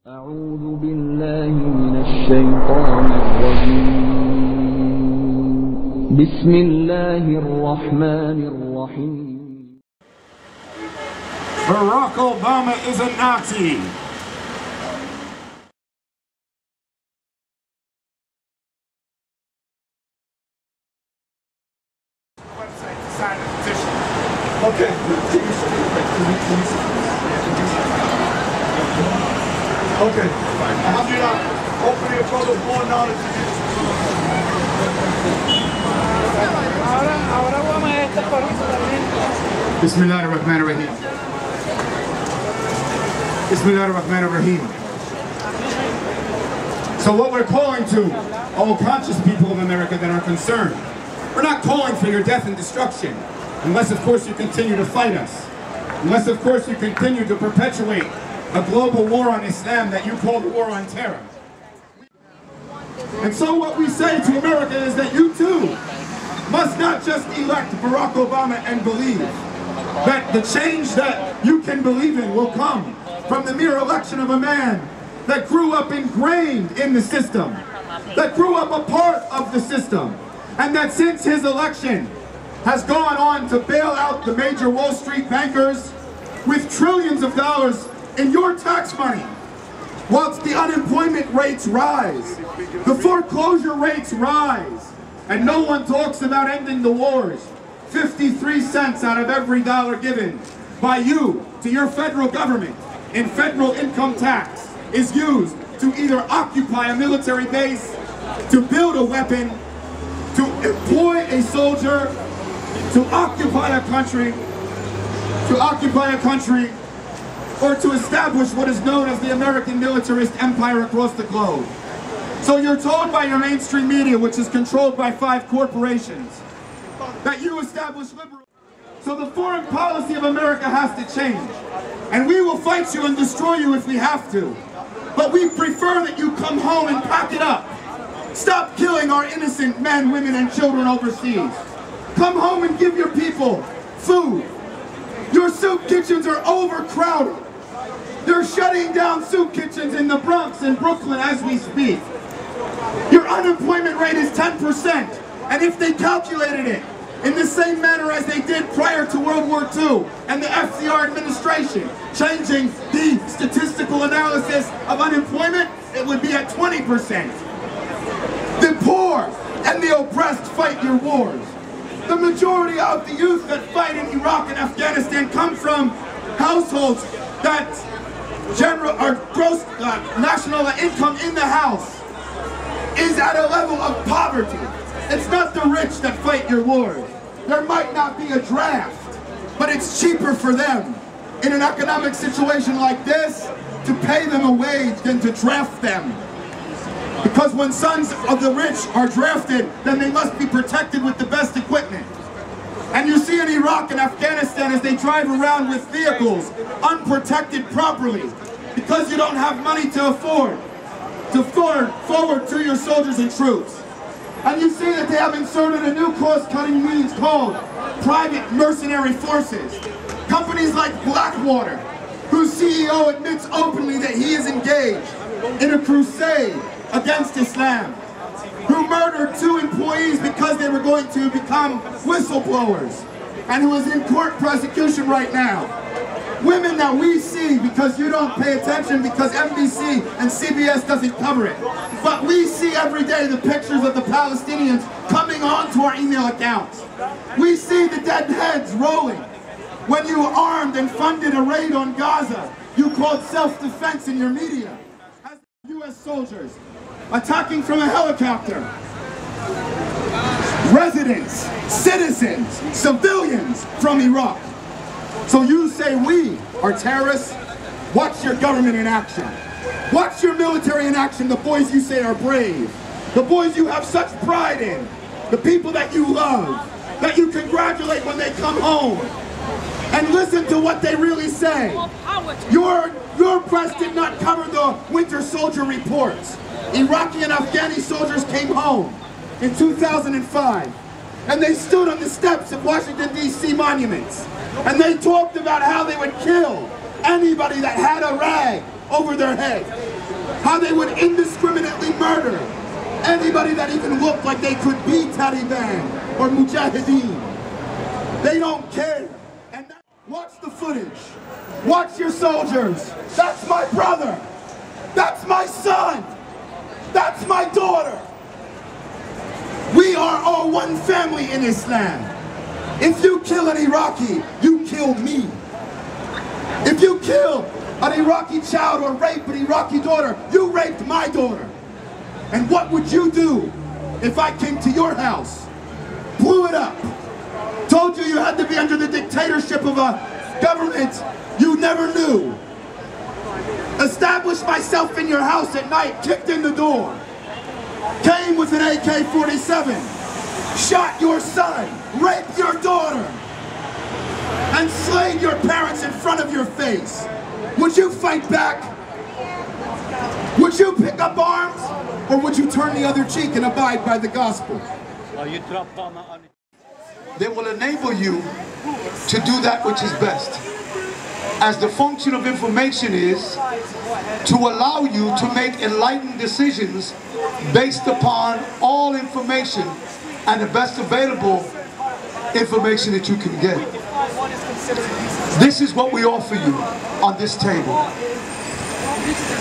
أعوذ بالله من الشيطان الرجيم بسم الله الرحمن الرحيم. Barack Obama is a Nazi. Website to sign a petition. Okay. Okay. Alhamdulillah. Hopefully your brother's more knowledge to this. Bismillah ar-Rahman ar-Rahim. Bismillah ar-Rahman ar-Rahim. So what we're calling to all conscious people of America that are concerned, we're not calling for your death and destruction, unless of course you continue to fight us, unless of course you continue to perpetuate a global war on Islam that you call the war on terror. And so what we say to America is that you too must not just elect Barack Obama and believe that the change that you can believe in will come from the mere election of a man that grew up ingrained in the system, that grew up a part of the system, and that since his election has gone on to bail out the major Wall Street bankers with trillions of dollars in your tax money, whilst the unemployment rates rise, the foreclosure rates rise, and no one talks about ending the wars. 53 cents out of every dollar given by you to your federal government in federal income tax is used to either occupy a military base, to build a weapon, to employ a soldier, to occupy a country, or to establish what is known as the American militarist empire across the globe. So you're told by your mainstream media, which is controlled by 5 corporations, that you establish liberal. So the foreign policy of America has to change. And we will fight you and destroy you if we have to. But we prefer that you come home and pack it up. Stop killing our innocent men, women, and children overseas. Come home and give your people food. Your soup kitchens are overcrowded. They're shutting down soup kitchens in the Bronx and Brooklyn as we speak. Your unemployment rate is 10%. And if they calculated it in the same manner as they did prior to World War II and the FDR administration, changing the statistical analysis of unemployment, it would be at 20%. The poor and the oppressed fight your wars. The majority of the youth that fight in Iraq and Afghanistan come from households that our gross national income in the house is at a level of poverty. It's not the rich that fight your wars. There might not be a draft, but it's cheaper for them in an economic situation like this to pay them a wage than to draft them. Because when sons of the rich are drafted, then they must be protected with the best equipment. And you see in Iraq and Afghanistan as they drive around with vehicles unprotected properly because you don't have money to afford to forward to your soldiers and troops. And you see that they have inserted a new cost-cutting means called private mercenary forces. Companies like Blackwater, whose CEO admits openly that he is engaged in a crusade against Islam, who murdered 2 employees because they were going to become whistleblowers, and who is in court prosecution right now. Women that we see because you don't pay attention because NBC and CBS doesn't cover it. But we see every day the pictures of the Palestinians coming onto our email accounts. We see the dead heads rolling. When you armed and funded a raid on Gaza, you called self-defense in your media. As U.S. soldiers attacking from a helicopter. Residents, citizens, civilians from Iraq. So you say we are terrorists? Watch your government in action. Watch your military in action, the boys you say are brave. The boys you have such pride in. The people that you love, that you congratulate when they come home. And listen to what they really say. Your press did not cover the Winter Soldier reports. Iraqi and Afghani soldiers came home in 2005. And they stood on the steps of Washington, D.C. monuments. And they talked about how they would kill anybody that had a rag over their head. how they would indiscriminately murder anybody that even looked like they could be Taliban or Mujahideen. They don't care. And watch the footage. Watch your soldiers. That's my brother. That's my son. That's my daughter. We are all one family in Islam. If you kill an Iraqi, you kill me. If you kill an Iraqi child or rape an Iraqi daughter, you raped my daughter. And what would you do if I came to your house, blew it up, told you you had to be under the dictatorship of a government you never knew, established myself in your house at night, kicked in the door, came with an AK-47, shot your son, raped your daughter, and slayed your parents in front of your face? Would you fight back? Would you pick up arms? Or would you turn the other cheek and abide by the gospel? They will enable you to do that which is best. As the function of information is to allow you to make enlightened decisions based upon all information and the best available information that you can get. This is what we offer you on this table.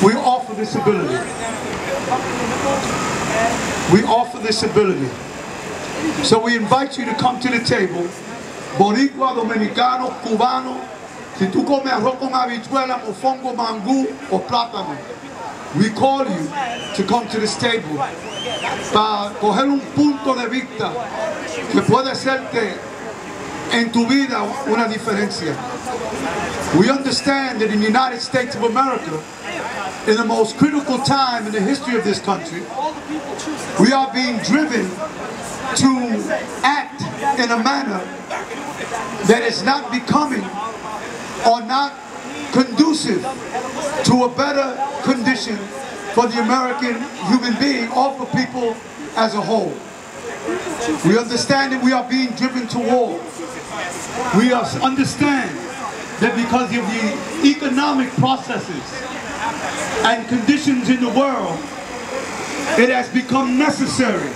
We offer this ability. We offer this ability. So we invite you to come to the table. Boricua, Dominicano, Cubano, si tú comes arroz con habichuela, mofongo, mangú o plátano, we call you to come to this table para coger un punto de vista que puede hacerte en tu vida una diferencia. We understand that in the United States of America, in the most critical time in the history of this country, we are being driven to act in a manner that is not becoming or not conducive to a better condition for the American human being or for people as a whole. We understand that we are being driven to war. We understand that because of the economic processes and conditions in the world, it has become necessary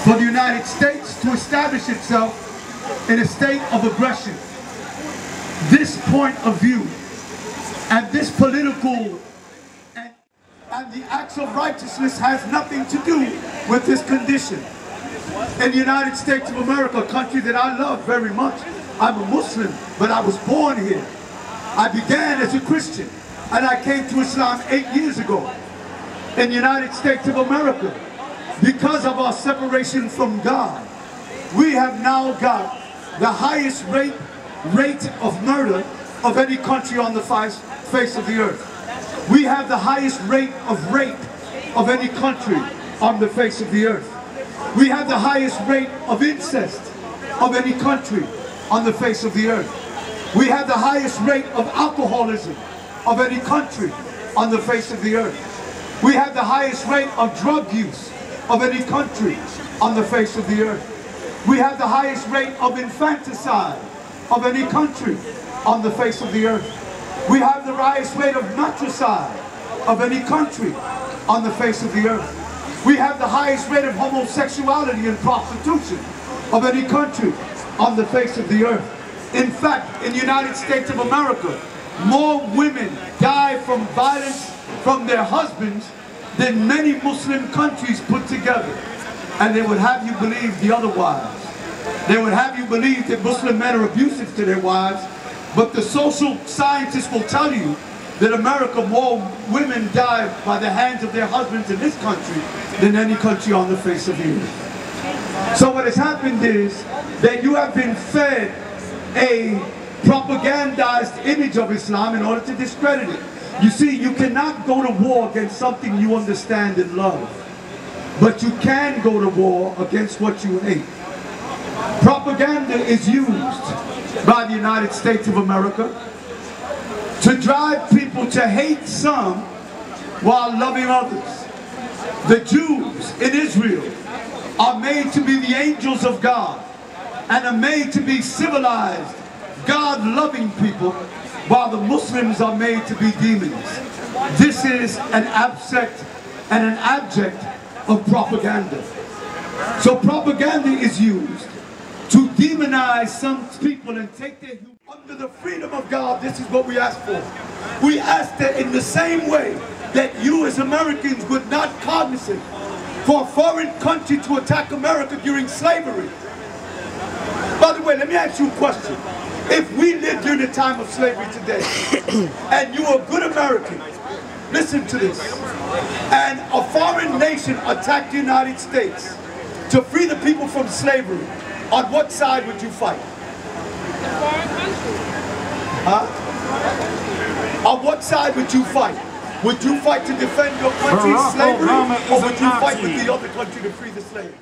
for the United States to establish itself in a state of aggression. This point of view and this political and the acts of righteousness has nothing to do with this condition. In the United States of America, a country that I love very much, I'm a Muslim, but I was born here. I began as a Christian, and I came to Islam 8 years ago. In the United States of America, because of our separation from God, we have now got the highest rate of murder of any country on the face of the earth. We have the highest rate of rape of any country on the face of the earth. We have the highest rate of incest of any country on the face of the earth. We have the highest rate of alcoholism of any country on the face of the earth. We have the highest rate of drug use of any country on the face of the earth. We have the highest rate of infanticide of any country on the face of the earth. We have the highest rate of matricide of any country on the face of the earth. We have the highest rate of homosexuality and prostitution of any country on the face of the earth. In fact, in the United States of America, more women die from violence from their husbands than many Muslim countries put together. And they would have you believe the otherwise. They would have you believe that Muslim men are abusive to their wives, but the social scientists will tell you that America, more women die by the hands of their husbands in this country than any country on the face of the earth. So what has happened is that you have been fed a propagandized image of Islam in order to discredit it. You see, you cannot go to war against something you understand and love, but you can go to war against what you hate. Propaganda is used by the United States of America to drive people to hate some while loving others. The Jews in Israel are made to be the angels of God and are made to be civilized, God-loving people, while the Muslims are made to be demons. This is an abject and an abject of propaganda. So propaganda is used to demonize some people and take their humanity. Under the freedom of God, this is what we ask for. We ask that in the same way that you as Americans would not cognizant for a foreign country to attack America during slavery. By the way, let me ask you a question. If we lived during the time of slavery today, and you were a good American, listen to this, and a foreign nation attacked the United States to free the people from slavery, on what side would you fight? Huh? On what side would you fight? Would you fight to defend your country's slavery, or would you fight with the other country to free the slaves?